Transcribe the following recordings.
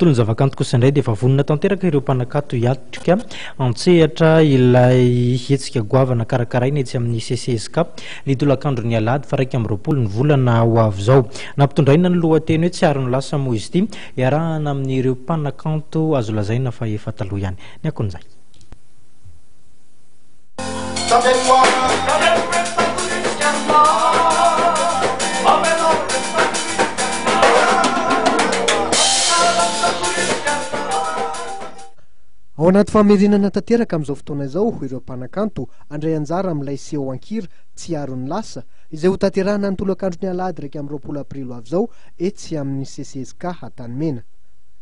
Tolony zavakanto kosa indray dia efa vonona tanteraka ireo mpanankato hiatrika antsehatra ilay hetsika goavana karakaraina etsy amin'ny CCSK ny tolakandro ny alahady fa 2 ny volana ho avy izao. Nampitondraina ny lohateny hoe tsiaro ny lasa moa izy ity iarahana amin'ireo mpanakanto azo lazaina fa efa taloha ihany. Ny akon'izay. Ao anaty famerenana tanteraka amin'izao fotoana izao ireo mpanakanto andray anjara amin'ilay seho ankira tsiaro ny lasa izay ho tanterahana ny tolakandro ny alahady 20 aprilo avy izao etsy amin'ny CCSK Antanimena.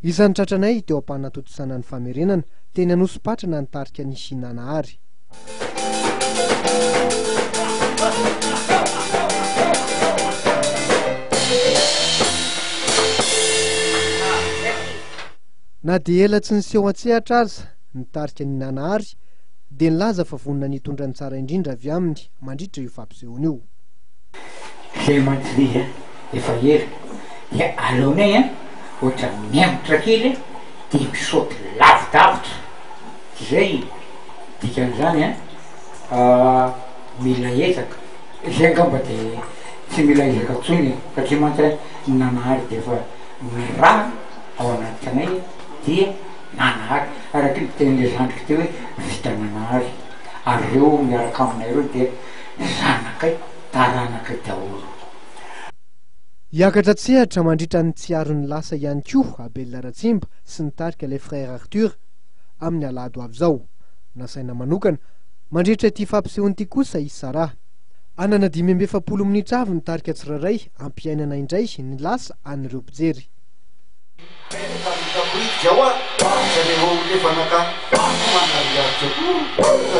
Isan'ny tratranay teo ampanatotosana ny famerenana teny Anosipatrana nitarika ny Sinanahary. Na dia ela tsy niseho an-tsehatra aza nitarika ny Nanahary dia nilaza fa vonona nitondra ny tsara indrindra avy aminy mandritra io fampisehoana io. Zay mantsy efa ela dia aleonay ohatra miamotra kely dia misaoty lavidavitra zay dikan'izany mila ezaka zay angamba dia tsy mila ezaka tsony satria mantsy ny Nanahary dia efa miraha ao anatinay dia Nanahary araka ny tenin'ilay zandriko teo hoe vita Nanahary ary ireo miaraka aminay ireo dia zanakay taranakay daholo. Hiakatra tsehatra mandritra ny tsiaro ny lasa ihany koa Abel Ratsimba sy nitarika ilay frère Arthur amin'ny alahady avy izao. Nasaina manokana mandritra ity fampisehoana ity kosa izy Sara. Anana 20 minitra avy nitarika tsirairay ampiainana indray ny lasa an'ireo mpijery. Jauh, jadi ho levanaka, mana dia cukup.